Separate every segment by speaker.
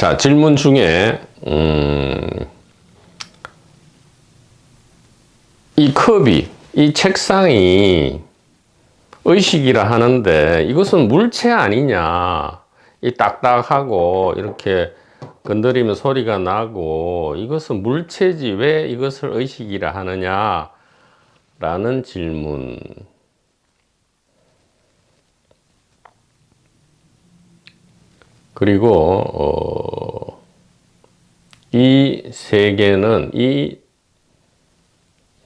Speaker 1: 자, 질문 중에 이 컵이, 이 책상이 의식이라 하는데 이것은 물체 아니냐? 이 딱딱하고 이렇게 건드리면 소리가 나고 이것은 물체지 왜 이것을 의식이라 하느냐? 라는 질문. 그리고 이 세계는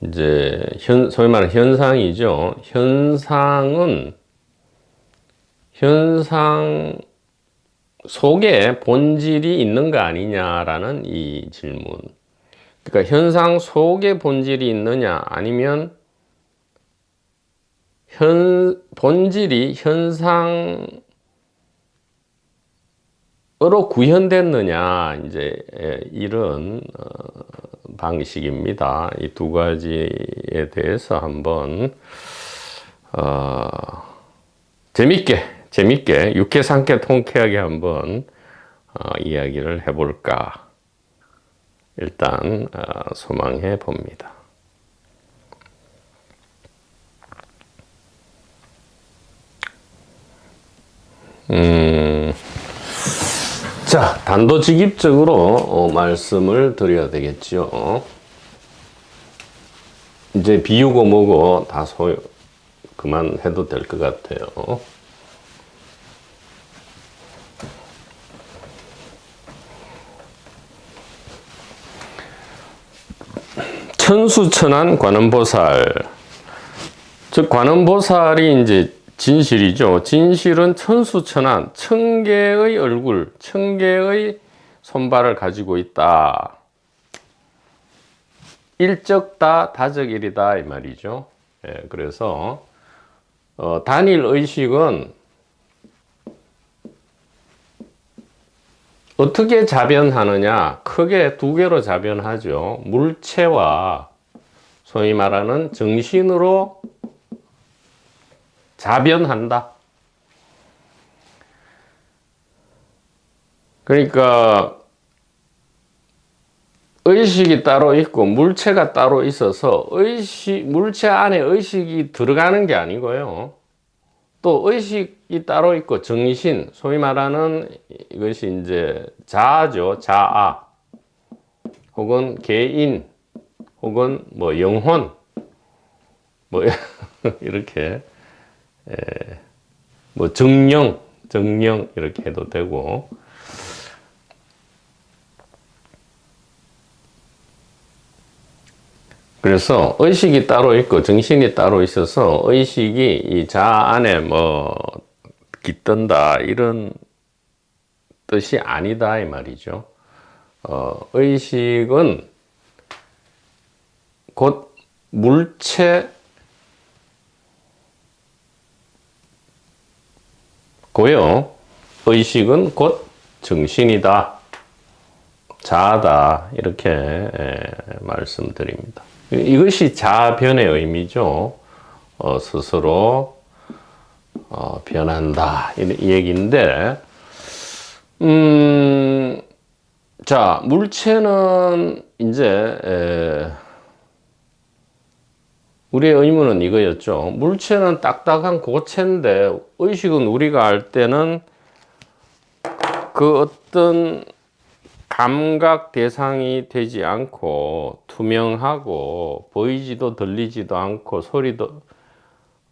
Speaker 1: 이제 소위 말하는 현상이죠. 현상은 현상 속에 본질이 있는 거 아니냐라는 이 질문. 그러니까 현상 속에 본질이 있느냐 아니면 본질이 현상으로 구현됐느냐 이제 이런 방식입니다. 이 두 가지에 대해서 한번 재밌게 유쾌 상쾌 통쾌하게 한번 이야기를 해볼까 일단 소망해 봅니다. 자, 단도직입적으로 말씀을 드려야 되겠죠. 이제 비유고 뭐고 다 그만해도 될 것 같아요. 천수천안 관음보살. 즉, 관음보살이 이제 진실이죠. 진실은 천수천안, 천 개의 얼굴, 천 개의 손발을 가지고 있다. 일적다, 다적일이다 이 말이죠. 예, 그래서 단일 의식은 어떻게 자변하느냐? 크게 두 개로 자변하죠. 물체와 소위 말하는 정신으로 자변한다. 그러니까 의식이 따로 있고 물체가 따로 있어서 물체 안에 의식이 들어가는 게 아니고요. 또 의식이 따로 있고 정신, 소위 말하는 이것이 이제 자아죠. 자아. 혹은 개인, 혹은 뭐 영혼, 뭐 이렇게 뭐 정령 이렇게 해도 되고. 그래서 의식이 따로 있고 정신이 따로 있어서 의식이 이 자아 안에 뭐 깃든다 이런 뜻이 아니다 이 말이죠. 의식은 곧 물체 고요. 의식은 곧 정신이다. 자아다. 이렇게 말씀드립니다. 이것이 자변의 의미죠. 스스로 변한다. 이 얘기인데, 자, 물체는 이제 우리의 의문은 이거였죠. 물체는 딱딱한 고체인데 의식은 우리가 알 때는 그 어떤 감각 대상이 되지 않고 투명하고 보이지도 들리지도 않고 소리도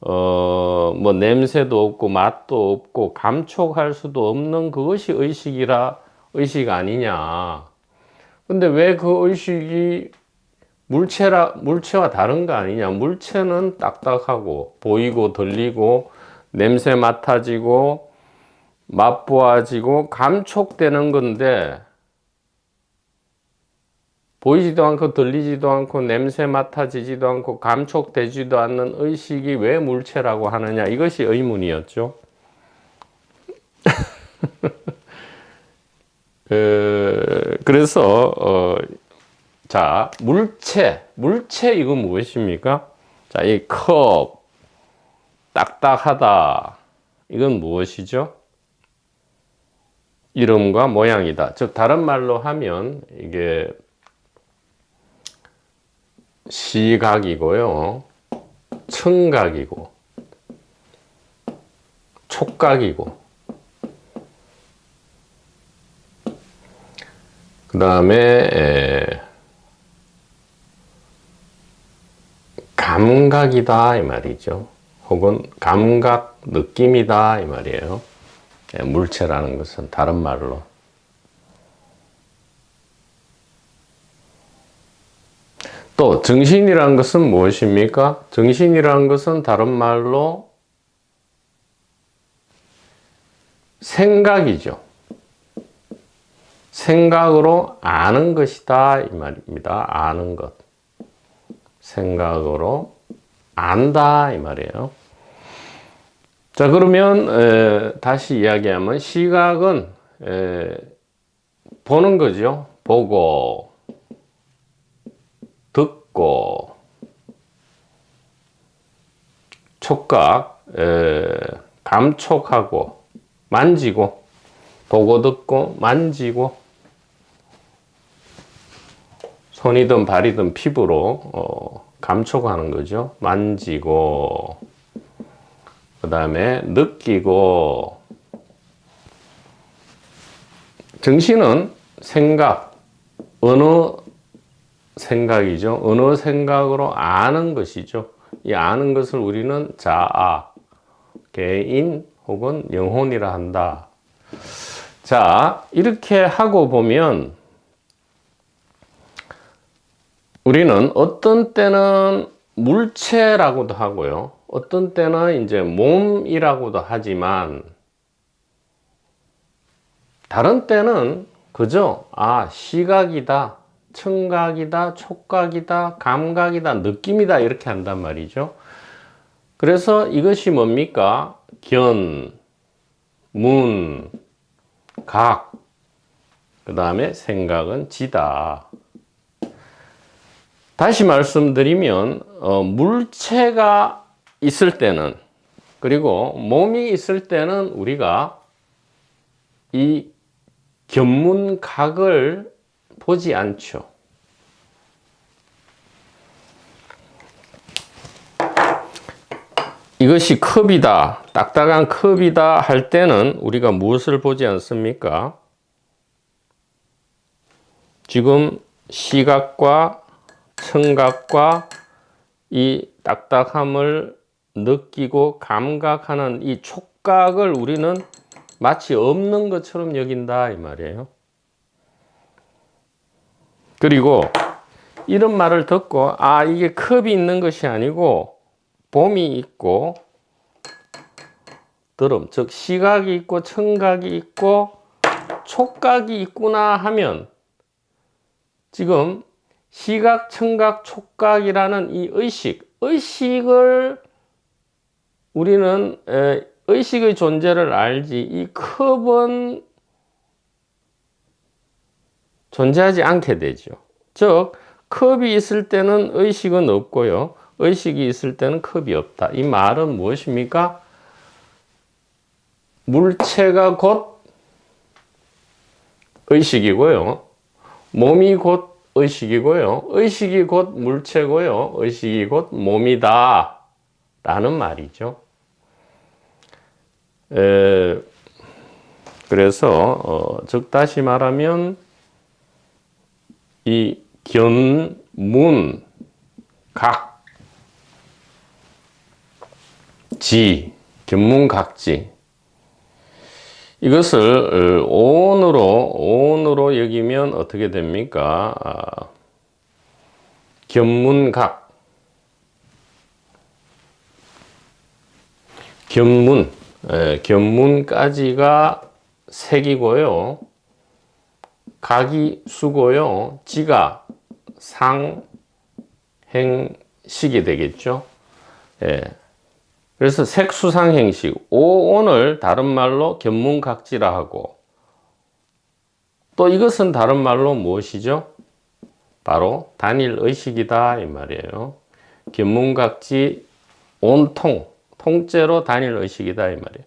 Speaker 1: 뭐 냄새도 없고 맛도 없고 감촉할 수도 없는 그것이 의식 아니냐. 근데 왜 그 의식이 물체와 다른 거 아니냐. 물체는 딱딱하고 보이고 들리고 냄새 맡아지고 맛보아지고 감촉되는 건데 보이지도 않고 들리지도 않고 냄새 맡아지지도 않고 감촉되지도 않는 의식이 왜 물체라고 하느냐. 이것이 의문이었죠. 그래서 자, 물체 이건 무엇입니까? 자, 이 컵, 딱딱하다. 이건 무엇이죠? 이름과 모양이다. 즉 다른 말로 하면 이게 시각이고요, 청각이고, 촉각이고, 그 다음에 감각이다 이 말이죠. 혹은 감각, 느낌이다 이 말이에요. 물체라는 것은 다른 말로. 또 정신이라는 것은 무엇입니까? 정신이라는 것은 다른 말로 생각이죠. 생각으로 아는 것이다 이 말입니다. 아는 것. 생각으로 안다 이 말이에요. 자, 그러면 다시 이야기하면 시각은 보는 거죠. 보고, 듣고, 촉각, 감촉하고, 만지고, 보고, 듣고, 만지고, 손이든 발이든 피부로 감촉하는 거죠. 만지고, 그 다음에 느끼고, 정신은 생각, 어느 생각이죠. 어느 생각으로 아는 것이죠. 이 아는 것을 우리는 자아, 개인 혹은 영혼이라 한다. 자, 이렇게 하고 보면 우리는 어떤 때는 물체라고도 하고요. 어떤 때는 이제 몸이라고도 하지만 다른 때는 그저 시각이다, 청각이다, 촉각이다, 감각이다, 느낌이다 이렇게 한단 말이죠. 그래서 이것이 뭡니까? 견, 문, 각, 그 다음에 생각은 지다. 다시 말씀드리면 물체가 있을 때는, 그리고 몸이 있을 때는 우리가 이 견문각을 보지 않죠. 이것이 컵이다, 딱딱한 컵이다 할 때는 우리가 무엇을 보지 않습니까? 지금 시각과 청각과 이 딱딱함을 느끼고 감각하는 이 촉각을 우리는 마치 없는 것처럼 여긴다 이 말이에요. 그리고 이런 말을 듣고 이게 컵이 있는 것이 아니고 봄이 있고 들음, 즉 시각이 있고 청각이 있고 촉각이 있구나 하면 지금 시각, 청각, 촉각이라는 이 의식을 우리는 의식의 존재를 알지 이 컵은 존재하지 않게 되죠. 즉 컵이 있을 때는 의식은 없고요. 의식이 있을 때는 컵이 없다. 이 말은 무엇입니까? 물체가 곧 의식이고요. 몸이 곧 의식이고요. 의식이 곧 물체고요. 의식이 곧 몸이다. 라는 말이죠. 그래서 즉 다시 말하면 이 견, 문, 각, 지, 견문각지 이것을 오온으로 여기면 어떻게 됩니까? 견문각, 견문까지가 색이고요. 각이 수고요. 지가 상, 행, 식이 되겠죠. 그래서 색수상행식, 오온을 다른 말로 견문각지라 하고 또 이것은 다른 말로 무엇이죠? 바로 단일의식이다 이 말이에요. 견문각지 온통, 통째로 단일의식이다 이 말이에요.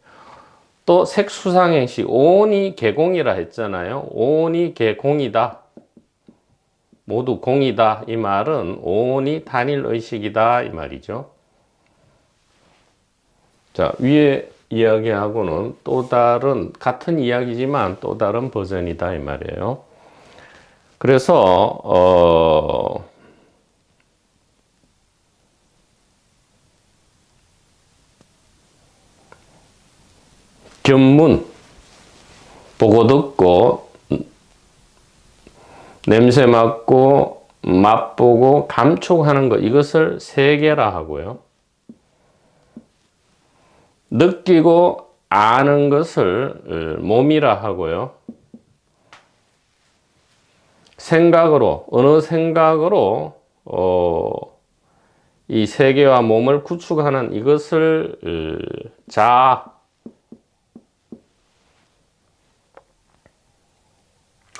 Speaker 1: 또 색수상행식 오온이 개공이라 했잖아요. 오온이 개공이다. 모두 공이다. 이 말은 오온이 단일의식이다. 이 말이죠. 자, 위에 이야기하고는 또 다른, 같은 이야기지만 또 다른 버전이다. 이 말이에요. 그래서, 견문, 보고 듣고, 냄새 맡고, 맛보고, 감촉하는 것, 이것을 세계라 하고요. 느끼고 아는 것을 몸이라 하고요. 생각으로, 어느 생각으로, 이 세계와 몸을 구축하는 이것을 자아,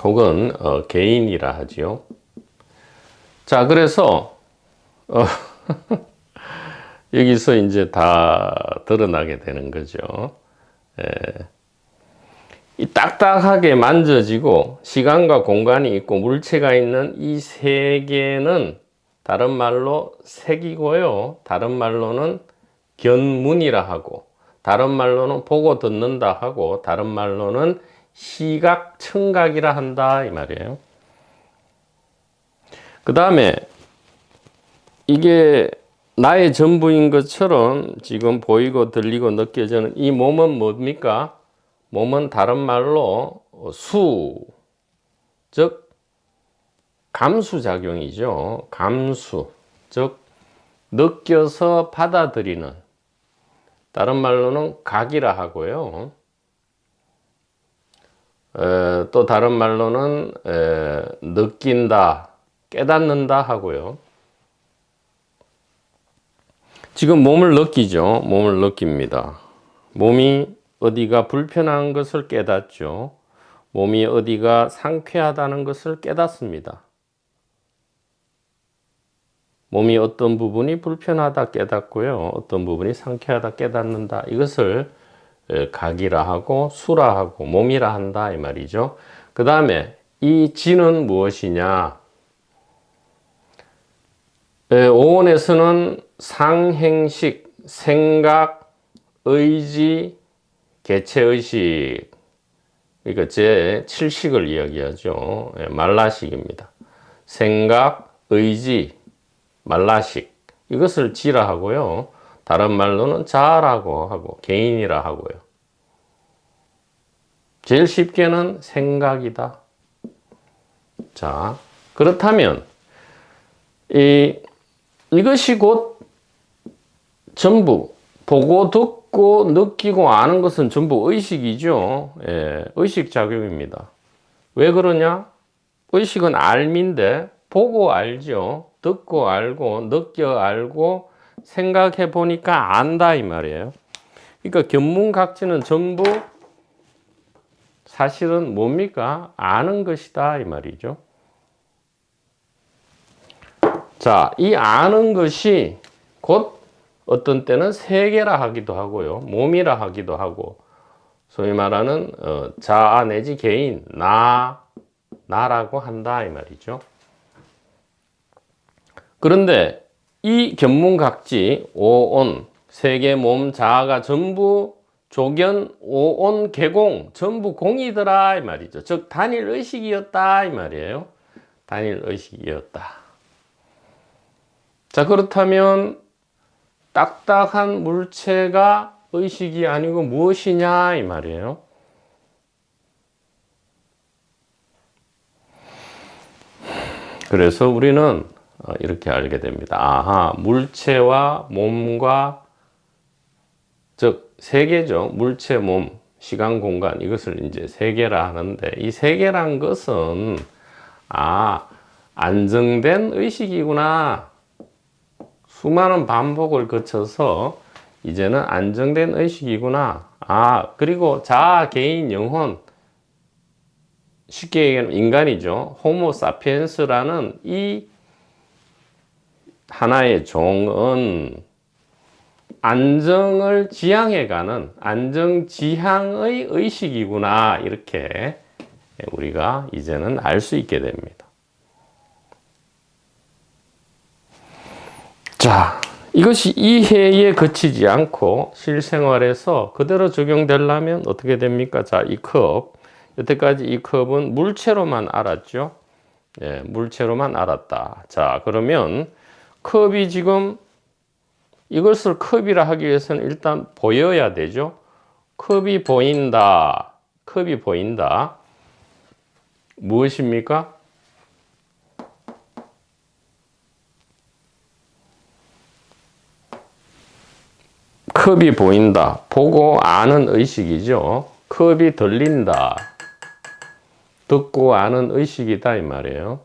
Speaker 1: 혹은 개인이라 하지요. 자, 그래서 여기서 이제 다 드러나게 되는 거죠. 이 딱딱하게 만져지고 시간과 공간이 있고 물체가 있는 이 세계는 다른 말로 색이고요. 다른 말로는 견문이라 하고, 다른 말로는 보고 듣는다 하고, 다른 말로는 시각, 청각이라 한다 이 말이에요. 그 다음에 이게 나의 전부인 것처럼 지금 보이고 들리고 느껴지는 이 몸은 뭡니까? 몸은 다른 말로 수, 즉 감수작용이죠. 감수, 즉 느껴서 받아들이는, 다른 말로는 각이라 하고요. 또 다른 말로는 느낀다, 깨닫는다 하고요. 지금 몸을 느끼죠. 몸을 느낍니다. 몸이 어디가 불편한 것을 깨닫죠. 몸이 어디가 상쾌하다는 것을 깨닫습니다. 몸이 어떤 부분이 불편하다 깨닫고요. 어떤 부분이 상쾌하다 깨닫는다. 이것을 각이라 하고 수라 하고 몸이라 한다 이 말이죠. 그 다음에 이 지는 무엇이냐? 오온에서는 상행식, 생각, 의지, 개체의식, 그러니까 제 7식을 이야기하죠. 말라식입니다. 생각, 의지, 말라식, 이것을 지라 하고요. 다른 말로는 자아라고 하고 개인이라 하고요. 제일 쉽게는 생각이다. 자, 그렇다면 이것이 곧 전부 보고 듣고 느끼고 아는 것은 전부 의식이죠. 의식작용입니다. 왜 그러냐? 의식은 알미인데 보고 알죠. 듣고 알고 느껴 알고 생각해 보니까 안다 이 말이에요. 그러니까 견문각지는 전부 사실은 뭡니까? 아는 것이다 이 말이죠. 자, 이 아는 것이 곧 어떤 때는 세계라 하기도 하고요. 몸이라 하기도 하고, 소위 말하는 자아 내지 개인, 나라고 한다 이 말이죠. 그런데 이 견문각지, 오온, 세계, 몸, 자아가 전부 조견, 오온, 개공, 전부 공이더라 이 말이죠. 즉 단일의식이었다 이 말이에요. 단일의식이었다. 자, 그렇다면 딱딱한 물체가 의식이 아니고 무엇이냐 이 말이에요. 그래서 우리는 이렇게 알게 됩니다. 아하, 물체와 몸과, 즉 세계죠. 물체, 몸, 시간, 공간, 이것을 이제 세계라 하는데, 이 세계란 것은 안정된 의식이구나. 수많은 반복을 거쳐서 이제는 안정된 의식이구나. 그리고 자아, 개인, 영혼, 쉽게 얘기하면 인간이죠. 호모 사피엔스라는 이 하나의 종은 안정을 지향해가는 안정지향의 의식이구나, 이렇게 우리가 이제는 알 수 있게 됩니다. 자, 이것이 이해에 그치지 않고 실생활에서 그대로 적용되려면 어떻게 됩니까? 자, 이 컵, 여태까지 이 컵은 물체로만 알았죠? 예, 물체로만 알았다. 자, 그러면 컵이 지금 이것을 컵이라 하기 위해서는 일단 보여야 되죠? 컵이 보인다. 컵이 보인다. 무엇입니까? 컵이 보인다. 보고 아는 의식이죠. 컵이 들린다. 듣고 아는 의식이다, 이 말이에요.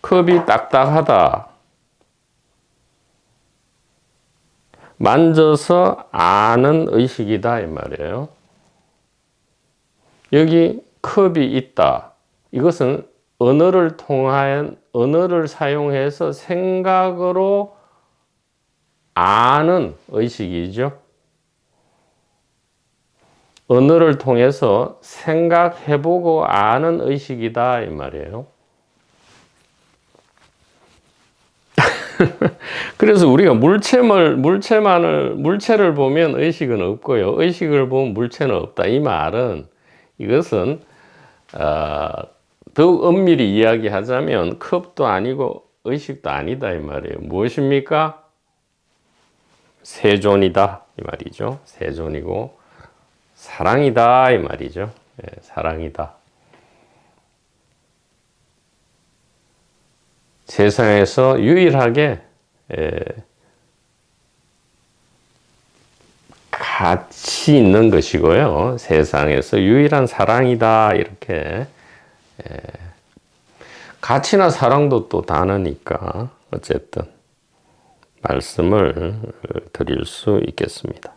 Speaker 1: 컵이 딱딱하다. 만져서 아는 의식이다, 이 말이에요. 여기 컵이 있다. 이것은 언어를 사용해서 생각으로 아는 의식이죠. 언어를 통해서 생각해보고 아는 의식이다, 이 말이에요. 그래서 우리가 물체를 보면 의식은 없고요. 의식을 보면 물체는 없다. 이 말은, 이것은, 더욱 엄밀히 이야기하자면, 컵도 아니고 의식도 아니다, 이 말이에요. 무엇입니까? 세존이다, 이 말이죠. 세존이고, 사랑이다, 이 말이죠. 예, 사랑이다. 세상에서 유일하게 가치 있는 것이고요. 세상에서 유일한 사랑이다, 이렇게. 가치나 사랑도 또 다르니까 어쨌든 말씀을 드릴 수 있겠습니다.